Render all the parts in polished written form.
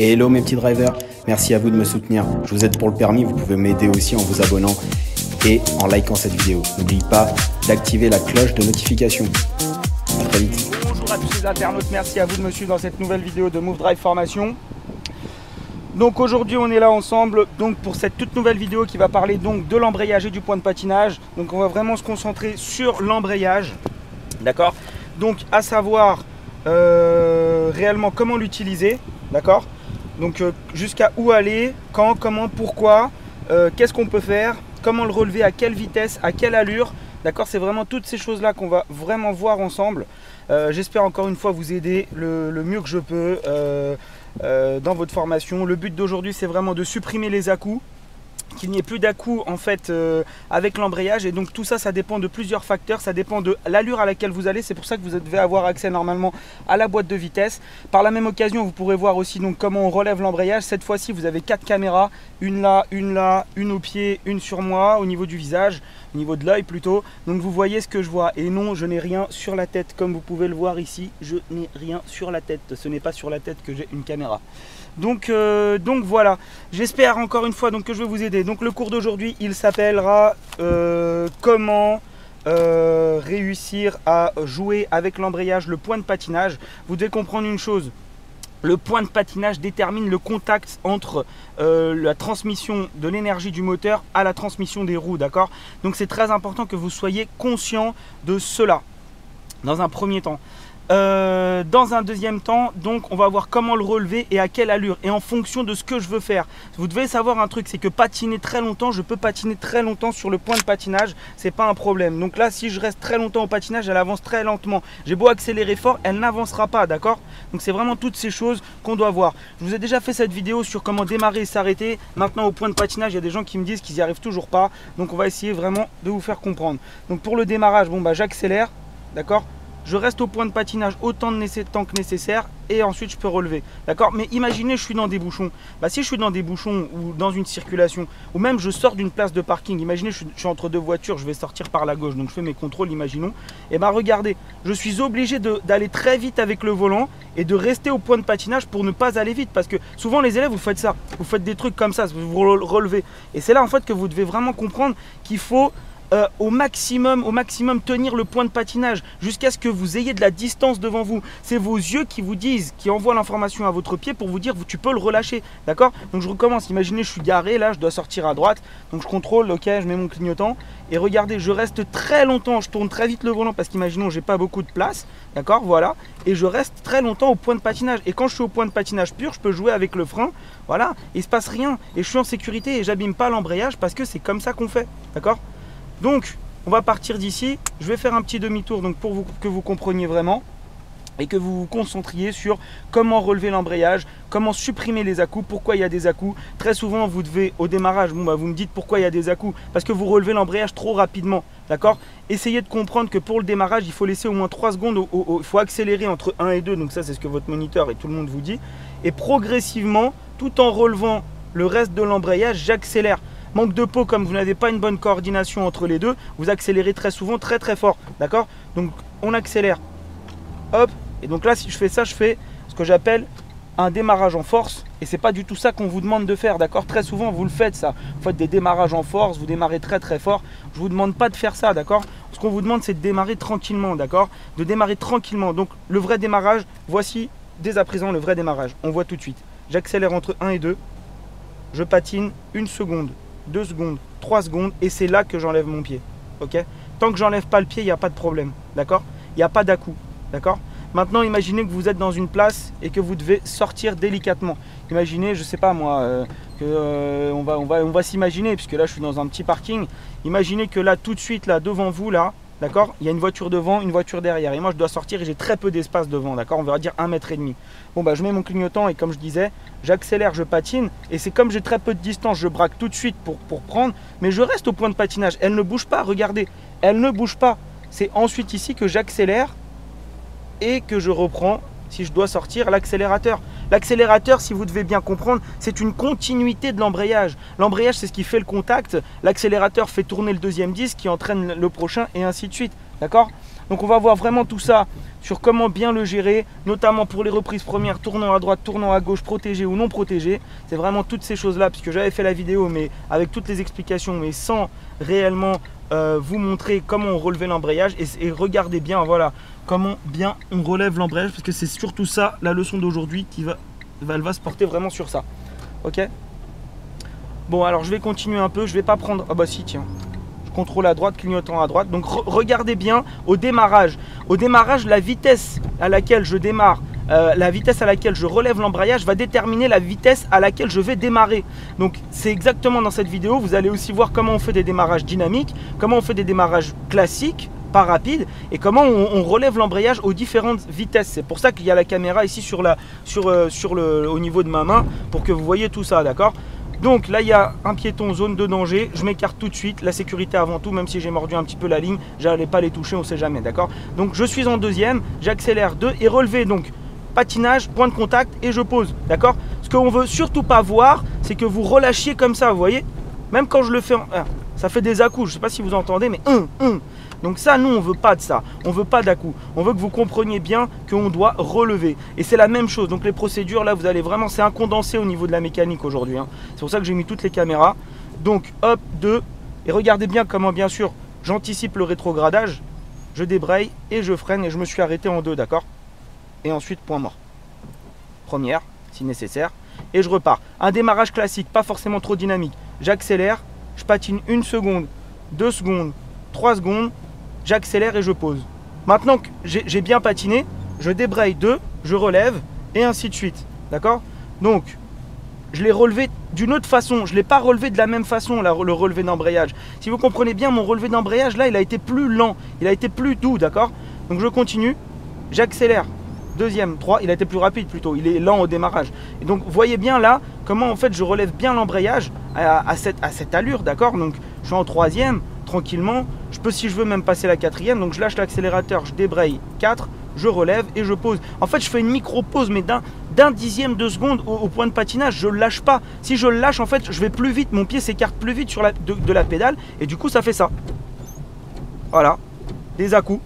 Et hello mes petits drivers, merci à vous de me soutenir. Je vous aide pour le permis, vous pouvez m'aider aussi en vous abonnant et en likant cette vidéo. N'oubliez pas d'activer la cloche de notification. À très vite. Bonjour à tous les internautes, merci à vous de me suivre dans cette nouvelle vidéo de Move Drive Formation. Donc aujourd'hui on est là ensemble donc pour cette toute nouvelle vidéo qui va parler donc de l'embrayage et du point de patinage. Donc on va vraiment se concentrer sur l'embrayage, d'accord? Donc à savoir réellement comment l'utiliser, d'accord? Donc jusqu'à où aller, quand, comment, pourquoi, qu'est-ce qu'on peut faire, comment le relever, à quelle vitesse, à quelle allure, d'accord? C'est vraiment toutes ces choses là qu'on va vraiment voir ensemble. J'espère encore une fois vous aider le mieux que je peux dans votre formation. Le but d'aujourd'hui c'est vraiment de supprimer les à-coups, qu'il n'y ait plus d'à-coups en fait avec l'embrayage, et donc tout ça, ça dépend de plusieurs facteurs, ça dépend de l'allure à laquelle vous allez. C'est pour ça que vous devez avoir accès normalement à la boîte de vitesse. Par la même occasion, vous pourrez voir aussi donc comment on relève l'embrayage. Cette fois-ci, vous avez 4 caméras, une là, une au pied, une sur moi, au niveau du visage, au niveau de l'œil plutôt. Donc vous voyez ce que je vois, et non, je n'ai rien sur la tête, comme vous pouvez le voir ici, je n'ai rien sur la tête. Ce n'est pas sur la tête que j'ai une caméra. Donc voilà, j'espère encore une fois donc, que je vais vous aider. Donc le cours d'aujourd'hui, il s'appellera comment réussir à jouer avec l'embrayage, le point de patinage. Vous devez comprendre une chose, le point de patinage détermine le contact entre la transmission de l'énergie du moteur à la transmission des roues, d'accord? Donc c'est très important que vous soyez conscient de cela dans un premier temps. Dans un deuxième temps, donc on va voir comment le relever et à quelle allure, et en fonction de ce que je veux faire. Vous devez savoir un truc, c'est que patiner très longtemps, je peux patiner très longtemps sur le point de patinage, c'est pas un problème. Donc là, si je reste très longtemps au patinage, elle avance très lentement. J'ai beau accélérer fort, elle n'avancera pas, d'accord? Donc c'est vraiment toutes ces choses qu'on doit voir. Je vous ai déjà fait cette vidéo sur comment démarrer et s'arrêter. Maintenant au point de patinage, il y a des gens qui me disent qu'ils n'y arrivent toujours pas, donc on va essayer vraiment de vous faire comprendre. Donc pour le démarrage, bon bah j'accélère, d'accord? Je reste au point de patinage autant de temps que nécessaire, et ensuite je peux relever, d'accord? Mais imaginez je suis dans des bouchons. Bah, si je suis dans des bouchons ou dans une circulation, ou même je sors d'une place de parking, imaginez je suis entre deux voitures, je vais sortir par la gauche, donc je fais mes contrôles, imaginons. Et bah regardez, je suis obligé d'aller très vite avec le volant et de rester au point de patinage pour ne pas aller vite, parce que souvent les élèves vous faites ça, vous faites des trucs comme ça, vous relevez. Et c'est là en fait que vous devez vraiment comprendre qu'il faut au maximum tenir le point de patinage jusqu'à ce que vous ayez de la distance devant vous. C'est vos yeux qui vous disent, qui envoient l'information à votre pied pour vous dire tu peux le relâcher, d'accord? Donc je recommence, imaginez je suis garé là, je dois sortir à droite, donc je contrôle, ok, je mets mon clignotant, et regardez, je reste très longtemps, je tourne très vite le volant parce qu'imaginons j'ai pas beaucoup de place, d'accord, voilà, et je reste très longtemps au point de patinage. Et quand je suis au point de patinage pur, je peux jouer avec le frein, voilà, il se passe rien, et je suis en sécurité et j'abîme pas l'embrayage, parce que c'est comme ça qu'on fait, d'accord? Donc, on va partir d'ici. Je vais faire un petit demi-tour donc pour que vous compreniez vraiment et que vous vous concentriez sur comment relever l'embrayage, comment supprimer les à-coups, pourquoi il y a des à-coups. Très souvent, vous devez, au démarrage, bon, bah, vous me dites pourquoi il y a des à-coups, parce que vous relevez l'embrayage trop rapidement, d'accord? Essayez de comprendre que pour le démarrage, il faut laisser au moins 3 secondes, il faut accélérer entre 1 et 2, donc ça c'est ce que votre moniteur et tout le monde vous dit, et progressivement, tout en relevant le reste de l'embrayage, j'accélère. Manque de peau, comme vous n'avez pas une bonne coordination entre les deux, vous accélérez très souvent très fort, d'accord? Donc on accélère, hop, et donc là si je fais ça, je fais ce que j'appelle un démarrage en force, et c'est pas du tout ça qu'on vous demande de faire, d'accord? Très souvent vous le faites ça, vous faites des démarrages en force, vous démarrez très fort. Je vous demande pas de faire ça, d'accord? Ce qu'on vous demande c'est de démarrer tranquillement, d'accord? De démarrer tranquillement. Donc le vrai démarrage, voici dès à présent le vrai démarrage, on voit tout de suite. J'accélère entre 1 et 2, je patine 1 seconde, 2 secondes, 3 secondes, et c'est là que j'enlève mon pied, ok? Tant que j'enlève pas le pied, il n'y a pas de problème, d'accord? Il n'y a pas d'à-coup, d'accord? Maintenant, imaginez que vous êtes dans une place et que vous devez sortir délicatement. Imaginez, je sais pas moi, on va s'imaginer, puisque là je suis dans un petit parking. Imaginez que là, tout de suite, là, devant vous, là, d'accord, il y a une voiture devant, une voiture derrière, et moi je dois sortir et j'ai très peu d'espace devant, d'accord, on va dire 1,5 m. Bon bah je mets mon clignotant et comme je disais, j'accélère, je patine, et c'est comme j'ai très peu de distance, je braque tout de suite pour prendre, mais je reste au point de patinage, elle ne bouge pas, regardez, elle ne bouge pas. C'est ensuite ici que j'accélère et que je reprends, si je dois sortir, l'accélérateur. L'accélérateur, si vous devez bien comprendre, c'est une continuité de l'embrayage. L'embrayage, c'est ce qui fait le contact. L'accélérateur fait tourner le deuxième disque qui entraîne le prochain, et ainsi de suite. D'accord? Donc on va voir vraiment tout ça sur comment bien le gérer, notamment pour les reprises premières, tournant à droite, tournant à gauche, protégé ou non protégé. C'est vraiment toutes ces choses-là, puisque j'avais fait la vidéo, mais avec toutes les explications, mais sans réellement vous montrer comment on relevait l'embrayage. Et regardez bien, voilà, comment bien on relève l'embrayage, parce que c'est surtout ça, la leçon d'aujourd'hui, elle va se porter vraiment sur ça. Ok? Bon, alors je vais continuer un peu, je vais pas prendre... Ah bah si, tiens. Contrôle à droite, clignotant à droite. Donc regardez bien au démarrage. Au démarrage, la vitesse à laquelle je démarre, la vitesse à laquelle je relève l'embrayage va déterminer la vitesse à laquelle je vais démarrer. Donc c'est exactement dans cette vidéo, vous allez aussi voir comment on fait des démarrages dynamiques, comment on fait des démarrages classiques, pas rapides, et comment on relève l'embrayage aux différentes vitesses. C'est pour ça qu'il y a la caméra ici au niveau de ma main, pour que vous voyez tout ça, d'accord? Donc là il y a un piéton, zone de danger, je m'écarte tout de suite, la sécurité avant tout, même si j'ai mordu un petit peu la ligne, j'allais pas les toucher, on sait jamais, d'accord? Donc je suis en deuxième, j'accélère 2 et relevé, donc patinage, point de contact et je pose, d'accord? Ce qu'on veut surtout pas voir, c'est que vous relâchiez comme ça, vous voyez? Même quand je le fais, ça fait des à-coups, je sais pas si vous entendez, mais Donc ça, nous, on veut pas de ça. On veut pas d'à-coups. On veut que vous compreniez bien qu'on doit relever. Et c'est la même chose. Donc les procédures, là, vous allez vraiment... C'est un condensé au niveau de la mécanique aujourd'hui. Hein. C'est pour ça que j'ai mis toutes les caméras. Donc, hop, 2. Et regardez bien comment, bien sûr, j'anticipe le rétrogradage. Je débraye et je freine et je me suis arrêté en 2, d'accord? Et ensuite, point mort. Première, si nécessaire. Et je repars. Un démarrage classique, pas forcément trop dynamique. J'accélère, je patine 1 seconde, 2 secondes, 3 secondes. J'accélère et je pose. Maintenant que j'ai bien patiné, je débraye 2, je relève et ainsi de suite. D'accord? Donc, je l'ai relevé d'une autre façon. Je ne l'ai pas relevé de la même façon, le relevé d'embrayage. Si vous comprenez bien, mon relevé d'embrayage, là, il a été plus lent. Il a été plus doux, d'accord? Donc, je continue. J'accélère. Deuxième, 3. Il a été plus rapide plutôt. Il est lent au démarrage. Et donc, vous voyez bien là, comment en fait, je relève bien l'embrayage à cette allure, d'accord? Donc, je suis en troisième. Tranquillement, je peux si je veux même passer la quatrième, donc je lâche l'accélérateur, je débraye 4, je relève et je pose. En fait je fais une micro pause mais d'un dixième de seconde au point de patinage, je le lâche pas. Si je le lâche en fait je vais plus vite, mon pied s'écarte plus vite sur de la pédale et du coup ça fait ça. Voilà, des à-coups.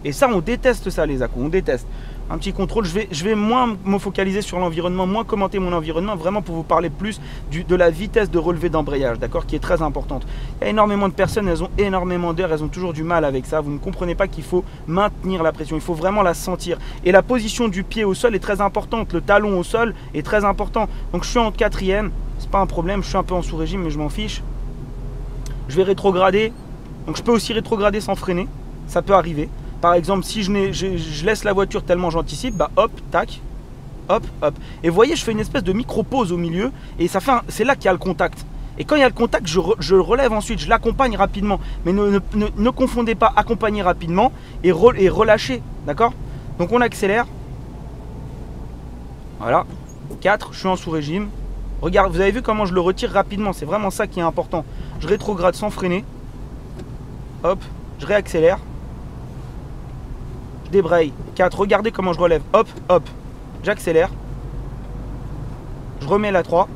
Et ça on déteste ça les à-coups, on déteste. Un petit contrôle, je vais moins me focaliser sur l'environnement, moins commenter mon environnement, vraiment pour vous parler plus de la vitesse de relevé d'embrayage, d'accord, qui est très importante. Il y a énormément de personnes, elles ont énormément d'heures, elles ont toujours du mal avec ça. Vous ne comprenez pas qu'il faut maintenir la pression, il faut vraiment la sentir. Et la position du pied au sol est très importante, le talon au sol est très important. Donc je suis en quatrième, c'est pas un problème, je suis un peu en sous-régime, mais je m'en fiche. Je vais rétrograder, donc je peux aussi rétrograder sans freiner, ça peut arriver. Par exemple, si je laisse la voiture tellement j'anticipe, bah hop, tac, hop, hop. Et vous voyez, je fais une espèce de micro-pause au milieu et ça fait c'est là qu'il y a le contact. Et quand il y a le contact, je relève ensuite, je l'accompagne rapidement. Mais ne confondez pas accompagner rapidement et relâcher, d'accord? Donc on accélère. Voilà, 4, je suis en sous-régime. Regarde, vous avez vu comment je le retire rapidement, c'est vraiment ça qui est important. Je rétrograde sans freiner. Hop, je réaccélère. Je débraye, 4, regardez comment je relève, hop, hop, j'accélère, je remets la 3,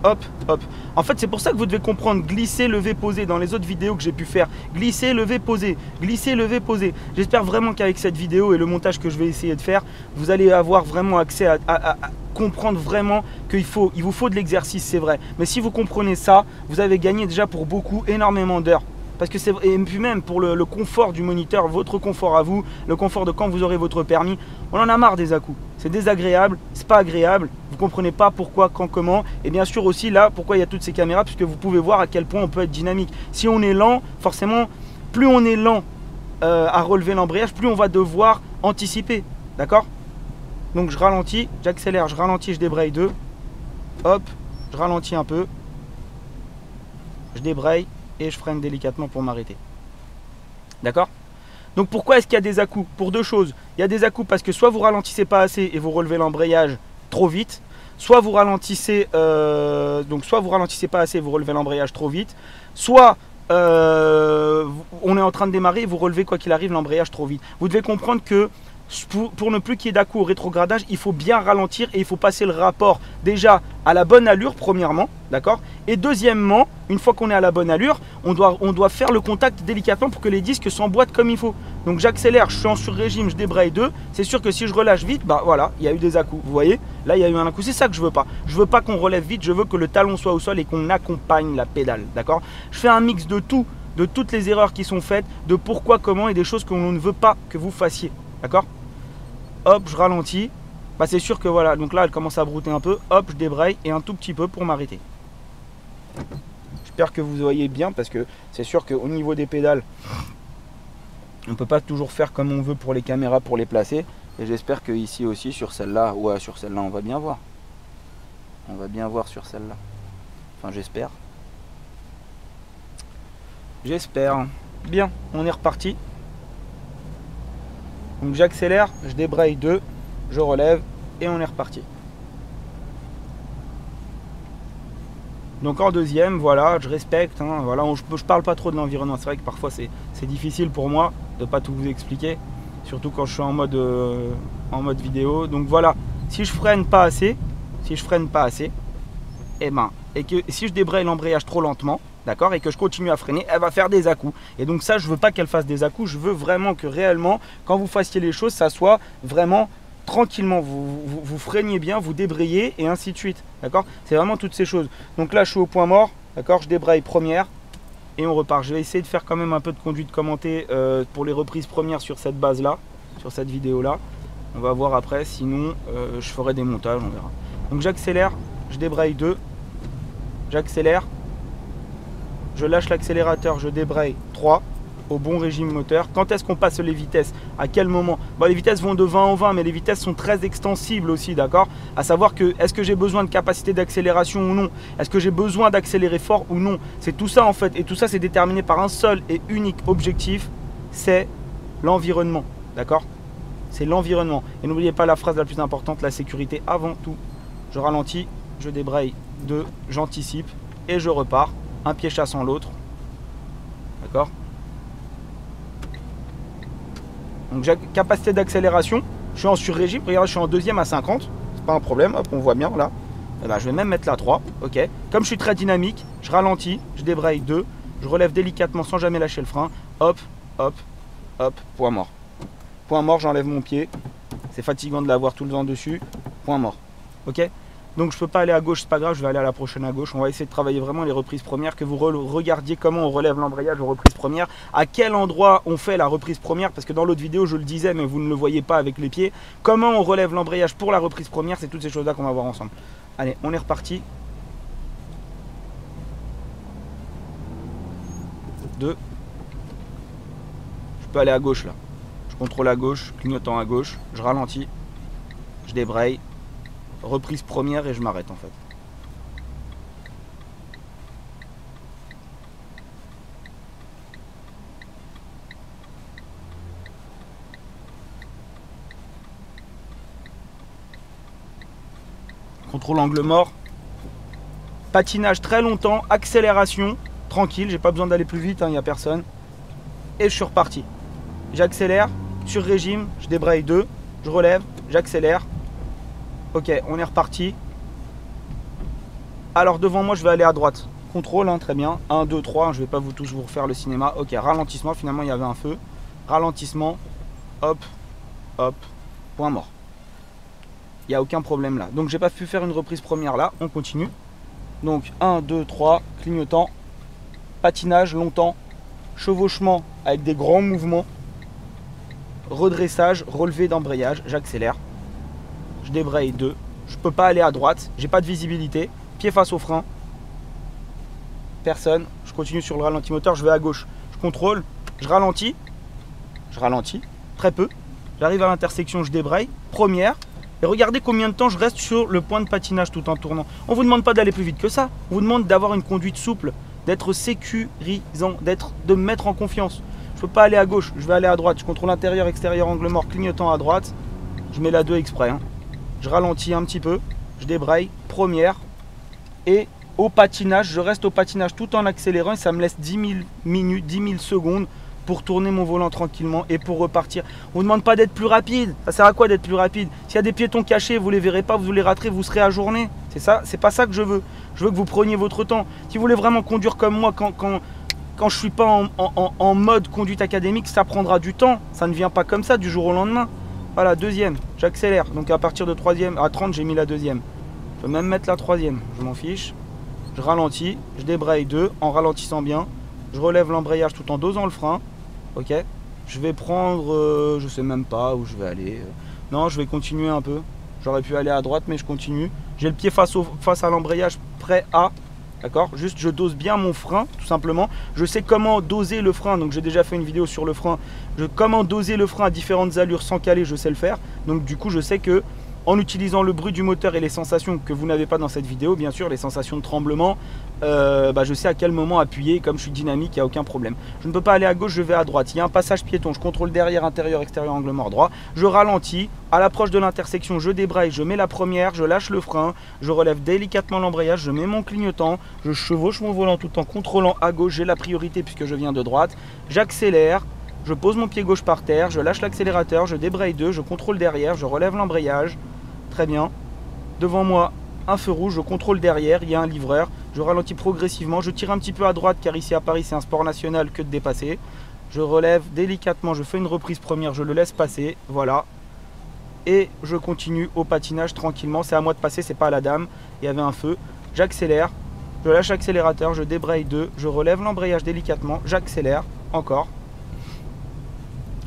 hop, hop. En fait c'est pour ça que vous devez comprendre glisser, lever, poser dans les autres vidéos que j'ai pu faire. Glisser, lever, poser, glisser, lever, poser. J'espère vraiment qu'avec cette vidéo et le montage que je vais essayer de faire, vous allez avoir vraiment accès à comprendre vraiment qu'il vous faut de l'exercice, c'est vrai. Mais si vous comprenez ça, vous avez gagné déjà pour beaucoup, énormément d'heures. Parce que c'est, et puis même pour le confort du moniteur, votre confort à vous, le confort de quand vous aurez votre permis, on en a marre des à-coups. C'est désagréable, c'est pas agréable, vous comprenez pas pourquoi, quand, comment. Et bien sûr aussi là, pourquoi il y a toutes ces caméras, puisque vous pouvez voir à quel point on peut être dynamique. Si on est lent, forcément, plus on est lent à relever l'embrayage, plus on va devoir anticiper. D'accord? Donc je ralentis, j'accélère, je ralentis, je débraye 2. Hop, je ralentis un peu. Je débraye. Et je freine délicatement pour m'arrêter. D'accord? Donc pourquoi est-ce qu'il y a des à-coups? Pour deux choses. Il y a des à-coups parce que soit vous ralentissez pas assez et vous relevez l'embrayage trop vite, soit vous ralentissez soit vous ralentissez pas assez et vous relevez l'embrayage trop vite, soit on est en train de démarrer et vous relevez quoi qu'il arrive l'embrayage trop vite. Vous devez comprendre que pour ne plus qu'il y ait d'à-coups au rétrogradage, il faut bien ralentir et il faut passer le rapport déjà à la bonne allure premièrement. d'accord? Et deuxièmement, une fois qu'on est à la bonne allure, on doit faire le contact délicatement pour que les disques s'emboîtent comme il faut. Donc j'accélère, je suis en sur-régime, je débraye 2. C'est sûr que si je relâche vite, bah voilà, il y a eu des à-coups. Vous voyez, là il y a eu un à-coup. C'est ça que je veux pas. Je veux pas qu'on relève vite, je veux que le talon soit au sol et qu'on accompagne la pédale, d'accord? Je fais un mix de tout, de toutes les erreurs qui sont faites, de pourquoi, comment et des choses que l'on ne veut pas que vous fassiez, d'accord? Hop, je ralentis. Bah c'est sûr que voilà, donc là elle commence à brouter un peu. Hop, je débraye et un tout petit peu pour m'arrêter. J'espère que vous voyez bien parce que c'est sûr qu'au niveau des pédales, on ne peut pas toujours faire comme on veut pour les caméras, pour les placer. Et j'espère que ici aussi sur celle-là, ouais sur celle-là on va bien voir. On va bien voir sur celle-là. Enfin j'espère. J'espère. Bien, on est reparti. Donc j'accélère, je débraye 2, je relève et on est reparti. Donc en deuxième, voilà, je respecte, hein, voilà, je parle pas trop de l'environnement. C'est vrai que parfois c'est difficile pour moi de pas tout vous expliquer, surtout quand je suis en mode vidéo. Donc voilà, si je freine pas assez, et que si je débraye l'embrayage trop lentement, d'accord, et que je continue à freiner, elle va faire des à-coups. Et donc ça, je veux pas qu'elle fasse des à-coups, je veux vraiment que réellement, quand vous fassiez les choses, ça soit vraiment tranquillement, vous freiniez bien, vous débrayez et ainsi de suite, d'accord? C'est vraiment toutes ces choses. Donc là je suis au point mort, d'accord, je débraye première et on repart. Je vais essayer de faire quand même un peu de conduite commentée pour les reprises premières sur cette base là, sur cette vidéo là. On va voir après, sinon je ferai des montages, on verra. Donc j'accélère, je débraye 2, j'accélère, je lâche l'accélérateur, je débraye 3. Au bon régime moteur. Quand est-ce qu'on passe les vitesses? À quel moment? Bon, les vitesses vont de 20 en 20, mais les vitesses sont très extensibles aussi, d'accord? À savoir que, est-ce que j'ai besoin de capacité d'accélération ou non? Est-ce que j'ai besoin d'accélérer fort ou non? C'est tout ça en fait, et tout ça c'est déterminé par un seul et unique objectif, c'est l'environnement, d'accord? C'est l'environnement. Et n'oubliez pas la phrase la plus importante, la sécurité avant tout. Je ralentis, je débraye 2, j'anticipe et je repars. Un pied chassant l'autre, d'accord? Donc j'ai capacité d'accélération, je suis en sur-régime, regardez je suis en deuxième à 50, c'est pas un problème, hop on voit bien là. Et ben, je vais même mettre la 3, ok. Comme je suis très dynamique, je ralentis, je débraye 2, je relève délicatement sans jamais lâcher le frein, hop, hop, hop, point mort. Point mort, j'enlève mon pied, c'est fatigant de l'avoir tout le temps dessus, point mort, ok. Donc je peux pas aller à gauche, c'est pas grave, je vais aller à la prochaine à gauche. On va essayer de travailler vraiment les reprises premières, que vous regardiez comment on relève l'embrayage aux reprises premières, à quel endroit on fait la reprise première, parce que dans l'autre vidéo je le disais mais vous ne le voyez pas avec les pieds. Comment on relève l'embrayage pour la reprise première, c'est toutes ces choses là qu'on va voir ensemble. Allez, on est reparti. 2. Je peux aller à gauche là. Je contrôle à gauche, clignotant à gauche, je ralentis, je débraye. Reprise première et je m'arrête en fait. Contrôle angle mort. Patinage très longtemps, accélération, tranquille, j'ai pas besoin d'aller plus vite, il n'y a personne. Et je suis reparti. J'accélère, sur régime, je débraye 2, je relève, j'accélère. Ok, on est reparti. Alors devant moi, je vais aller à droite. Contrôle, hein, très bien. 1, 2, 3, je vais pas vous tous vous refaire le cinéma. Ok, ralentissement, finalement il y avait un feu. Ralentissement, hop, hop, point mort. Il n'y a aucun problème là. Donc j'ai pas pu faire une reprise première là, on continue. Donc 1, 2, 3, clignotant, patinage longtemps, chevauchement avec des grands mouvements, redressage, relevé d'embrayage, j'accélère. Je débraye 2, je peux pas aller à droite, j'ai pas de visibilité, pied face au frein, personne, je continue sur le ralenti moteur, je vais à gauche, je contrôle, je ralentis, très peu, j'arrive à l'intersection, je débraye, première, et regardez combien de temps je reste sur le point de patinage tout en tournant. On vous demande pas d'aller plus vite que ça, on vous demande d'avoir une conduite souple, d'être sécurisant, de me mettre en confiance. Je peux pas aller à gauche, je vais aller à droite, je contrôle intérieur, extérieur, angle mort, clignotant à droite, je mets la 2 exprès, hein. Je ralentis un petit peu, je débraye, première, et au patinage, je reste au patinage tout en accélérant et ça me laisse 10 000 minutes, 10 000 secondes pour tourner mon volant tranquillement et pour repartir. On ne demande pas d'être plus rapide. Ça sert à quoi d'être plus rapide? S'il y a des piétons cachés, vous les verrez pas, vous les raterez, vous serez ajourné. C'est ça, c'est pas ça que je veux. Je veux que vous preniez votre temps. Si vous voulez vraiment conduire comme moi, quand je suis pas en mode conduite académique, ça prendra du temps. Ça ne vient pas comme ça du jour au lendemain. Voilà, deuxième, j'accélère. Donc à partir de troisième, à 30, j'ai mis la deuxième. Je peux même mettre la troisième, je m'en fiche. Je ralentis, je débraye 2 en ralentissant bien. Je relève l'embrayage tout en dosant le frein. Ok. Je vais prendre, je sais même pas où je vais aller. Non, je vais continuer un peu. J'aurais pu aller à droite, mais je continue. J'ai le pied face à l'embrayage, prêt à. D'accord. Juste, je dose bien mon frein, tout simplement. Je sais comment doser le frein. Donc, j'ai déjà fait une vidéo sur le frein. Comment doser le frein à différentes allures sans caler, je sais le faire. Donc, du coup, je sais que en utilisant le bruit du moteur et les sensations que vous n'avez pas dans cette vidéo, bien sûr, les sensations de tremblement, je sais à quel moment appuyer. Comme je suis dynamique, il n'y a aucun problème. Je ne peux pas aller à gauche, je vais à droite. Il y a un passage piéton, je contrôle derrière, intérieur, extérieur, angle mort droit. Je ralentis. À l'approche de l'intersection, je débraye, je mets la première, je lâche le frein, je relève délicatement l'embrayage, je mets mon clignotant, je chevauche mon volant tout en contrôlant à gauche. J'ai la priorité puisque je viens de droite. J'accélère. Je pose mon pied gauche par terre, je lâche l'accélérateur, je débraye 2, je contrôle derrière, je relève l'embrayage. Très bien. Devant moi, un feu rouge, je contrôle derrière, il y a un livreur. Je ralentis progressivement, je tire un petit peu à droite car ici à Paris c'est un sport national que de dépasser. Je relève délicatement, je fais une reprise première, je le laisse passer, voilà. Et je continue au patinage tranquillement, c'est à moi de passer, c'est pas à la dame. Il y avait un feu, j'accélère, je lâche l'accélérateur, je débraye 2, je relève l'embrayage délicatement, j'accélère, encore.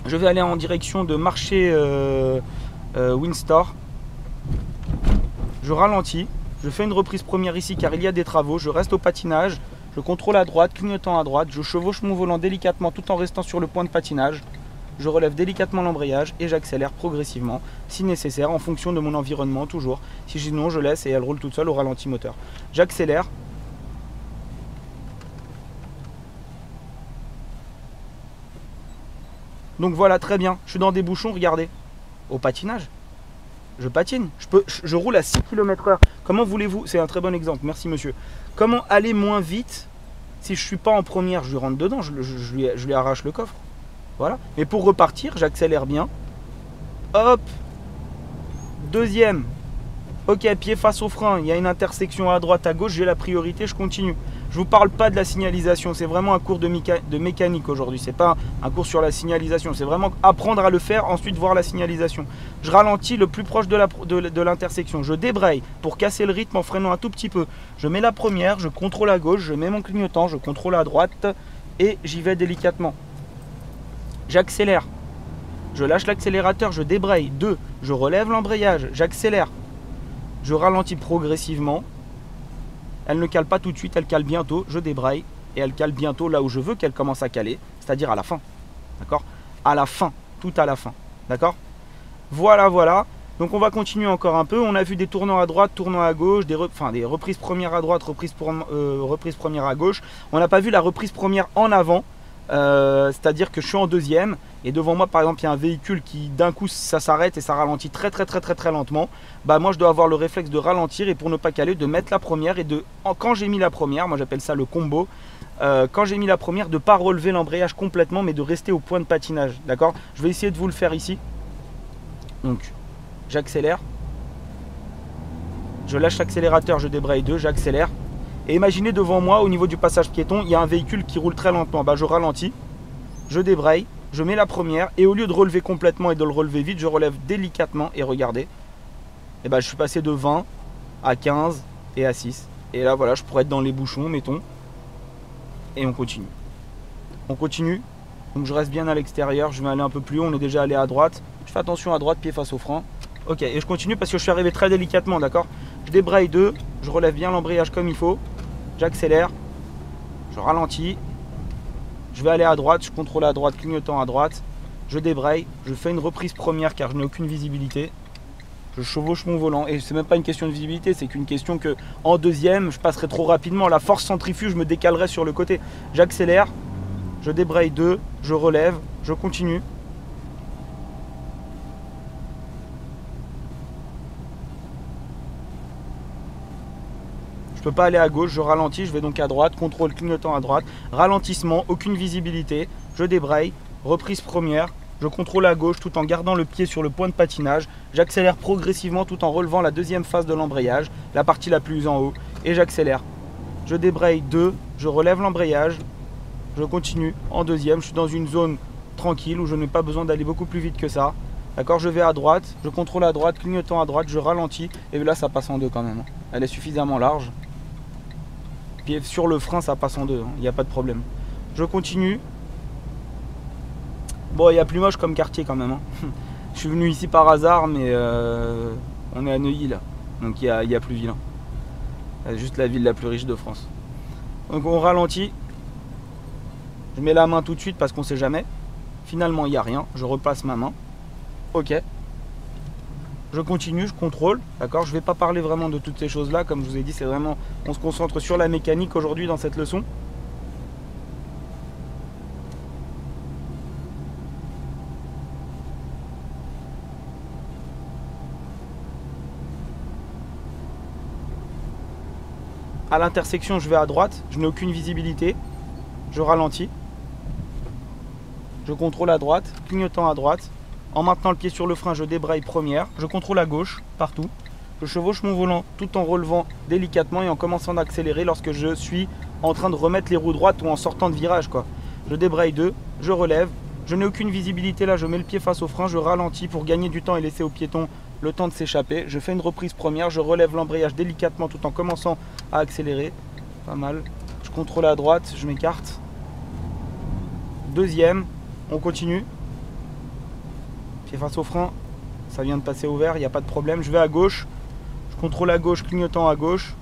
Je vais aller en direction de marché Windsor. Je ralentis, je fais une reprise première ici car il y a des travaux, je reste au patinage, je contrôle à droite, clignotant à droite, je chevauche mon volant délicatement tout en restant sur le point de patinage, je relève délicatement l'embrayage et j'accélère progressivement si nécessaire en fonction de mon environnement toujours. Sinon je laisse et elle roule toute seule au ralenti moteur. J'accélère. Donc voilà, très bien, je suis dans des bouchons, regardez, au patinage. Je patine, je roule à 6 km/h. Comment voulez-vous, c'est un très bon exemple, merci monsieur. Comment aller moins vite si je ne suis pas en première, je lui rentre dedans, je lui arrache le coffre. Voilà. Mais pour repartir, j'accélère bien. Hop. Deuxième. Ok, pied face au frein, il y a une intersection à droite, à gauche, j'ai la priorité, je continue. Je ne vous parle pas de la signalisation, c'est vraiment un cours de mécanique aujourd'hui. Ce n'est pas un cours sur la signalisation, c'est vraiment apprendre à le faire, ensuite voir la signalisation. Je ralentis le plus proche de l'intersection, je débraye pour casser le rythme en freinant un tout petit peu. Je mets la première, je contrôle à gauche, je mets mon clignotant, je contrôle à droite et j'y vais délicatement. J'accélère, je lâche l'accélérateur, je débraye. 2, je relève l'embrayage, j'accélère. Je ralentis progressivement. Elle ne cale pas tout de suite, elle cale bientôt. Je débraye et elle cale bientôt là où je veux qu'elle commence à caler, c'est-à-dire à la fin. D'accord? À la fin, tout à la fin. D'accord? Voilà, voilà. Donc on va continuer encore un peu. On a vu des tournants à droite, tournants à gauche, des reprises premières à droite, reprises premières à gauche. On n'a pas vu la reprise première en avant. C'est-à-dire que je suis en deuxième et devant moi par exemple il y a un véhicule qui d'un coup ça s'arrête et ça ralentit très lentement. Bah moi je dois avoir le réflexe de ralentir et pour ne pas caler de mettre la première et quand j'ai mis la première, moi j'appelle ça le combo, quand j'ai mis la première de ne pas relever l'embrayage complètement mais de rester au point de patinage. D'accord? Je vais essayer de vous le faire ici. Donc j'accélère, je lâche l'accélérateur, je débraye 2, j'accélère. Et imaginez devant moi, au niveau du passage piéton, il y a un véhicule qui roule très lentement. Bah, je ralentis, je débraye, je mets la première et au lieu de relever complètement et de le relever vite, je relève délicatement et regardez. Et bah, je suis passé de 20 à 15 et à 6. Et là, voilà, je pourrais être dans les bouchons, mettons. Et on continue. On continue. Donc je reste bien à l'extérieur, je vais aller un peu plus haut, on est déjà allé à droite. Je fais attention à droite, pied face au frein. Ok, et je continue parce que je suis arrivé très délicatement, d'accord? Je débraye 2, je relève bien l'embrayage comme il faut. J'accélère, je ralentis, je vais aller à droite, je contrôle à droite, clignotant à droite, je débraye, je fais une reprise première car je n'ai aucune visibilité, je chevauche mon volant et c'est même pas une question de visibilité, c'est qu'une question que en deuxième, je passerai trop rapidement, la force centrifuge me décalerait sur le côté. J'accélère, je débraye 2, je relève, je continue. Je ne peux pas aller à gauche, je ralentis, je vais donc à droite, contrôle clignotant à droite, ralentissement, aucune visibilité, je débraye, reprise première, je contrôle à gauche tout en gardant le pied sur le point de patinage, j'accélère progressivement tout en relevant la deuxième phase de l'embrayage, la partie la plus en haut, et j'accélère. Je débraye 2, je relève l'embrayage, je continue en deuxième, je suis dans une zone tranquille où je n'ai pas besoin d'aller beaucoup plus vite que ça. D'accord, je vais à droite, je contrôle à droite, clignotant à droite, je ralentis, et là ça passe en 2 quand même. Elle est suffisamment large. Puis sur le frein ça passe en 2, il n'y a pas de problème. Je continue. Bon, il y a plus moche comme quartier quand même. Je suis venu ici par hasard, mais on est à Neuilly là, donc il y a plus vilain. C'est juste la ville la plus riche de France. Donc on ralentit. Je mets la main tout de suite parce qu'on sait jamais. Finalement il n'y a rien, je repasse ma main. Ok. Je continue, je contrôle. D'accord, je ne vais pas parler vraiment de toutes ces choses là. Comme je vous ai dit, c'est vraiment, on se concentre sur la mécanique aujourd'hui dans cette leçon. À l'intersection, je vais à droite, je n'ai aucune visibilité, je ralentis, je contrôle à droite, clignotant à droite, en maintenant le pied sur le frein, je débraye première, je contrôle à gauche, partout, je chevauche mon volant tout en relevant délicatement et en commençant d'accélérer lorsque je suis en train de remettre les roues droites ou en sortant de virage, quoi. Je débraye 2, je relève, je n'ai aucune visibilité là, je mets le pied face au frein, je ralentis pour gagner du temps et laisser au piéton le temps de s'échapper. Je fais une reprise première, je relève l'embrayage délicatement tout en commençant à accélérer. Pas mal. Je contrôle à droite, je m'écarte. Deuxième, on continue. Pied face au frein, ça vient de passer au vert, il n'y a pas de problème. Je vais à gauche, je contrôle à gauche, clignotant à gauche.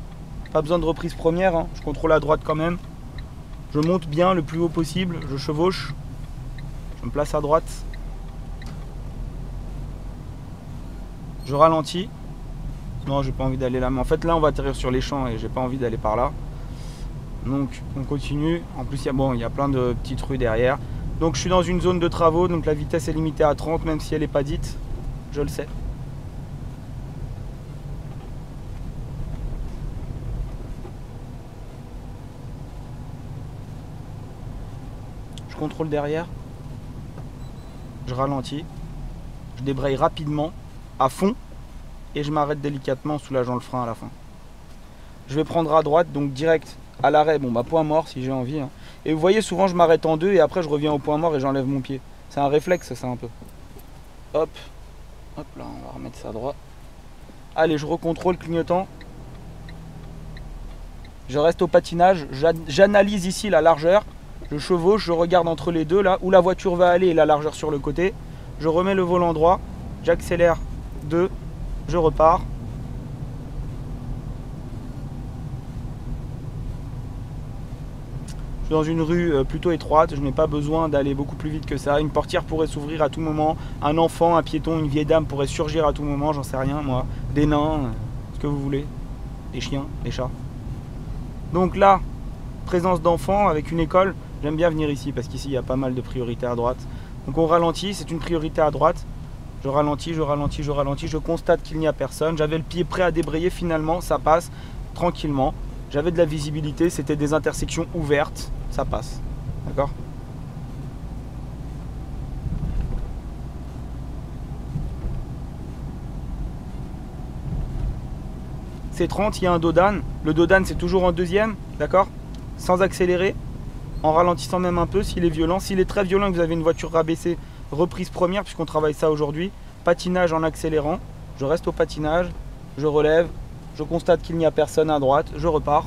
Pas besoin de reprise première, hein. Je contrôle à droite quand même. Je monte bien le plus haut possible, je chevauche. Je me place à droite. Je ralentis. Non, j'ai pas envie d'aller là. Mais en fait, là, on va atterrir sur les champs et j'ai pas envie d'aller par là. Donc, on continue. En plus, il y a plein de petites rues derrière. Donc, je suis dans une zone de travaux. Donc, la vitesse est limitée à 30, même si elle n'est pas dite. Je le sais. Je contrôle derrière. Je ralentis. Je débraye rapidement, à fond, et je m'arrête délicatement en soulageant le frein à la fin. Je vais prendre à droite, donc direct à l'arrêt, bon bah point mort si j'ai envie, hein. Et vous voyez, souvent je m'arrête en 2 et après je reviens au point mort et j'enlève mon pied. C'est un réflexe ça un peu. Hop, hop là, on va remettre ça droit. Allez, je recontrôle clignotant. Je reste au patinage, j'analyse ici la largeur. Je chevauche, je regarde entre les deux là où la voiture va aller et la largeur sur le côté. Je remets le volant droit, j'accélère 2, je repars. Je suis dans une rue plutôt étroite, je n'ai pas besoin d'aller beaucoup plus vite que ça. Une portière pourrait s'ouvrir à tout moment, un enfant, un piéton, une vieille dame pourrait surgir à tout moment, j'en sais rien moi. Des nains, ce que vous voulez, des chiens, des chats. Donc là, présence d'enfants avec une école. J'aime bien venir ici parce qu'ici il y a pas mal de priorités à droite. Donc on ralentit, c'est une priorité à droite. Je ralentis, je ralentis, je ralentis, je constate qu'il n'y a personne. J'avais le pied prêt à débrayer, finalement ça passe tranquillement. J'avais de la visibilité, c'était des intersections ouvertes, ça passe. D'accord ? C'est 30, il y a un dos d'âne. Le dos d'âne c'est toujours en deuxième, d'accord ? Sans accélérer. En ralentissant même un peu s'il est violent. S'il est très violent et que vous avez une voiture rabaissée, reprise première puisqu'on travaille ça aujourd'hui. Patinage en accélérant. Je reste au patinage. Je relève. Je constate qu'il n'y a personne à droite. Je repars.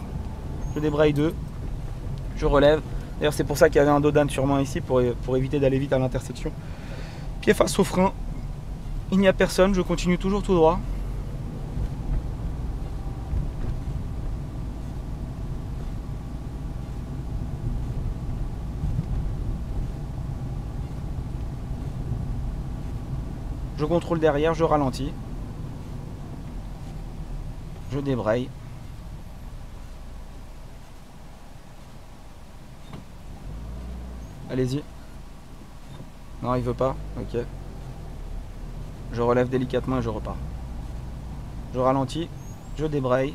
Je débraye 2. Je relève. D'ailleurs c'est pour ça qu'il y avait un dos d'âne sûrement ici pour éviter d'aller vite à l'intersection. Pied face au frein. Il n'y a personne. Je continue toujours tout droit. Je contrôle derrière, je ralentis. Je débraye. Allez-y. Non, il veut pas. Ok. Je relève délicatement et je repars. Je ralentis. Je débraye.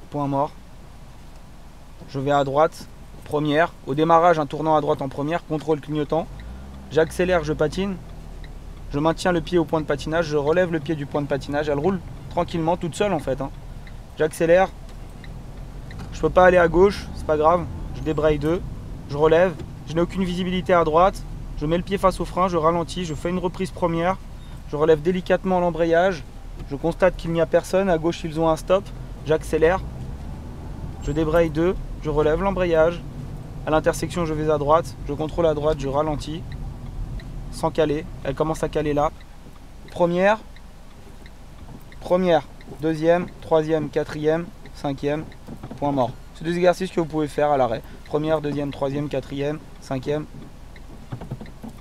Point mort. Je vais à droite. première. Au démarrage, un tournant à droite en première, contrôle clignotant. J'accélère, je patine. Je maintiens le pied au point de patinage, je relève le pied du point de patinage. Elle roule tranquillement, toute seule en fait. Hein. J'accélère. Je peux pas aller à gauche, c'est pas grave. Je débraye 2. Je relève. Je n'ai aucune visibilité à droite. Je mets le pied face au frein, je ralentis. Je fais une reprise première. Je relève délicatement l'embrayage. Je constate qu'il n'y a personne. À gauche, ils ont un stop. J'accélère. Je débraye 2. Je relève l'embrayage. À l'intersection, je vais à droite. Je contrôle à droite, je ralentis. Sans caler. Elle commence à caler là. Première. Première. Deuxième. Troisième. Quatrième. Cinquième. Point mort. C'est des exercices que vous pouvez faire à l'arrêt. Première, deuxième, troisième, quatrième, cinquième.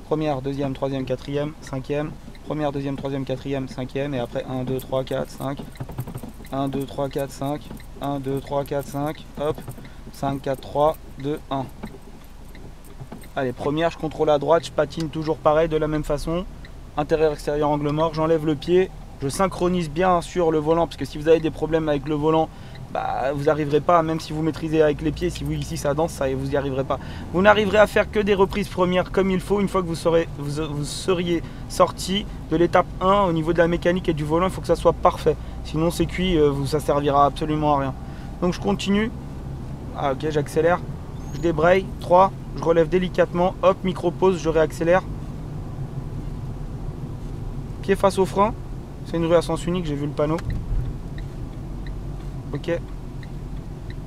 Première, deuxième, troisième, quatrième, cinquième. Première, deuxième, troisième, quatrième, cinquième. Et après 1, 2, 3, 4, 5. 1, 2, 3, 4, 5. 1, 2, 3, 4, 5. Hop. 5, 4, 3, 2, 1. Allez, première, je contrôle à droite. Je patine toujours pareil, de la même façon. Intérieur, extérieur, angle mort. J'enlève le pied. Je synchronise bien sur le volant. Parce que si vous avez des problèmes avec le volant, bah, vous n'arriverez pas, même si vous maîtrisez avec les pieds, si vous ici ça danse, vous n'y arriverez pas. Vous n'arriverez à faire que des reprises premières comme il faut une fois que vous seriez sorti de l'étape 1 au niveau de la mécanique et du volant. Il faut que ça soit parfait, sinon c'est cuit, ça servira absolument à rien. Donc je continue. Ah ok, j'accélère, je débraye, 3, je relève délicatement, hop, micro-pause, je réaccélère. Pied face au frein, c'est une rue à sens unique, j'ai vu le panneau. Ok,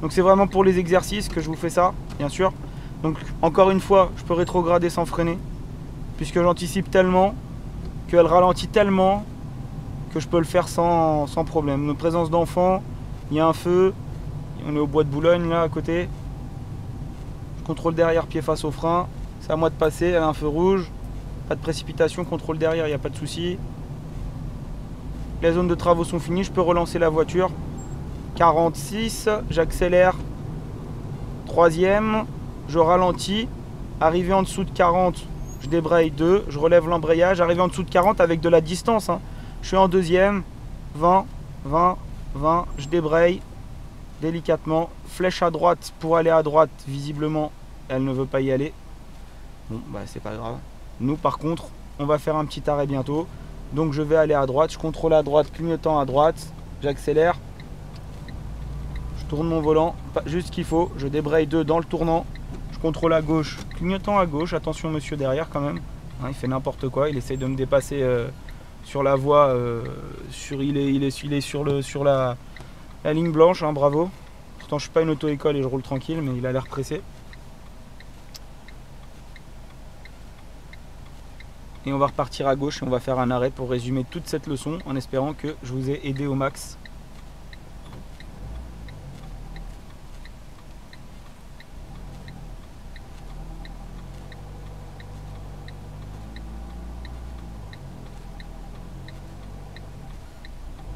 donc c'est vraiment pour les exercices que je vous fais ça, bien sûr. Donc encore une fois, je peux rétrograder sans freiner, puisque j'anticipe tellement, qu'elle ralentit tellement, que je peux le faire sans problème. Notre présence d'enfant, il y a un feu, on est au bois de Boulogne là à côté. Je contrôle derrière, pied face au frein, c'est à moi de passer, elle a un feu rouge, pas de précipitation, contrôle derrière, il n'y a pas de souci. Les zones de travaux sont finies, je peux relancer la voiture. 46, j'accélère, troisième, je ralentis, arrivé en dessous de 40, je débraye 2, je relève l'embrayage, arrivé en dessous de 40 avec de la distance, hein. Je suis en deuxième, 20, 20, 20, je débraye délicatement, flèche à droite pour aller à droite, visiblement elle ne veut pas y aller, bon bah c'est pas grave, nous par contre on va faire un petit arrêt bientôt, donc je vais aller à droite, je contrôle à droite, clignotant à droite, j'accélère. Je tourne mon volant, juste ce qu'il faut, je débraye 2 dans le tournant, je contrôle à gauche, clignotant à gauche, attention monsieur derrière quand même, hein, il fait n'importe quoi, il essaye de me dépasser sur la voie, il est sur la ligne blanche, hein, bravo, pourtant je suis pas une auto-école et je roule tranquille, mais il a l'air pressé. Et on va repartir à gauche et on va faire un arrêt pour résumer toute cette leçon en espérant que je vous ai aidé au max.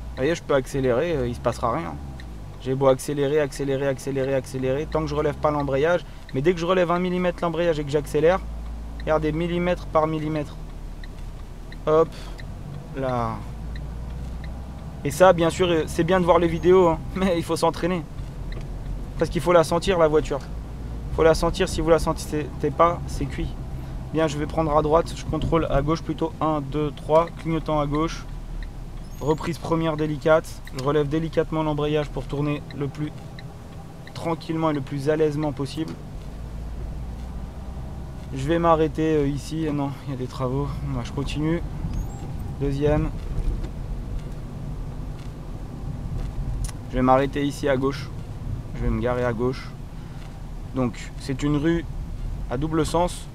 Vous voyez, je peux accélérer, il se passera rien. J'ai beau accélérer, accélérer, accélérer, accélérer, tant que je relève pas l'embrayage, mais dès que je relève 1 mm l'embrayage et que j'accélère, regardez, millimètre par millimètre. Hop, là. Et ça, bien sûr, c'est bien de voir les vidéos, hein, mais il faut s'entraîner. Parce qu'il faut la sentir, la voiture. Il faut la sentir, si vous la sentez pas, c'est cuit. Bien, je vais prendre à droite, je contrôle à gauche plutôt, 1, 2, 3, clignotant à gauche. Reprise première délicate, je relève délicatement l'embrayage pour tourner le plus tranquillement et le plus à l'aisement possible. Je vais m'arrêter ici, non, il y a des travaux, bah, je continue. Deuxième. Je vais m'arrêter ici à gauche, je vais me garer à gauche. Donc c'est une rue à double sens,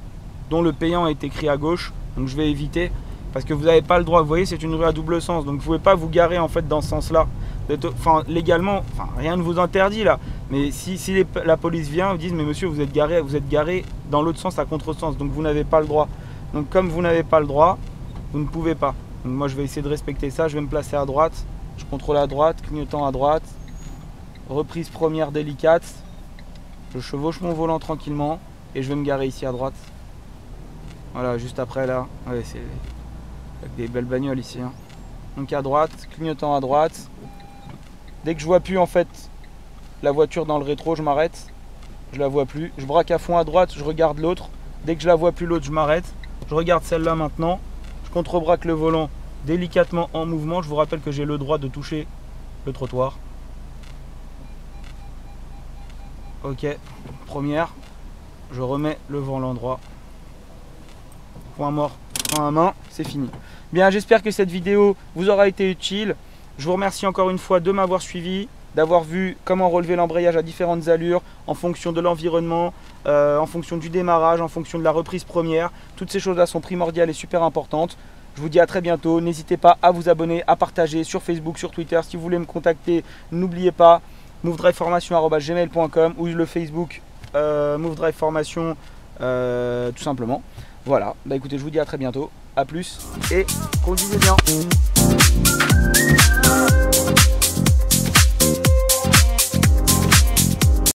dont le payant est écrit à gauche, donc je vais éviter. Parce que vous n'avez pas le droit, vous voyez, c'est une rue à double sens, donc vous ne pouvez pas vous garer en fait dans ce sens-là. Enfin, légalement, enfin, rien ne vous interdit là. Mais si la police vient, vous disent, mais monsieur, vous êtes garé dans l'autre sens, à contresens, donc vous n'avez pas le droit. Donc comme vous n'avez pas le droit, vous ne pouvez pas. Donc moi je vais essayer de respecter ça, je vais me placer à droite, je contrôle à droite, clignotant à droite, reprise première délicate, je chevauche mon volant tranquillement et je vais me garer ici à droite. Voilà, juste après là, ouais, c'est avec des belles bagnoles ici, hein. Donc à droite, clignotant à droite. Dès que je vois plus en fait la voiture dans le rétro, je m'arrête. je la vois plus. Je braque à fond à droite, je regarde l'autre. Dès que je la vois plus l'autre, je m'arrête. Je regarde celle-là maintenant. Je contre-braque le volant délicatement en mouvement. Je vous rappelle que j'ai le droit de toucher le trottoir. Ok, première. Je remets le volant droit. Point mort, frein à main, c'est fini. Bien, j'espère que cette vidéo vous aura été utile. Je vous remercie encore une fois de m'avoir suivi, d'avoir vu comment relever l'embrayage à différentes allures, en fonction de l'environnement, en fonction du démarrage, en fonction de la reprise première. Toutes ces choses-là sont primordiales et super importantes. Je vous dis à très bientôt. N'hésitez pas à vous abonner, à partager sur Facebook, sur Twitter. Si vous voulez me contacter, n'oubliez pas movedriveformation@gmail.com ou le Facebook Movedrive Formation tout simplement. Voilà, bah écoutez, je vous dis à très bientôt. A plus et conduisez bien.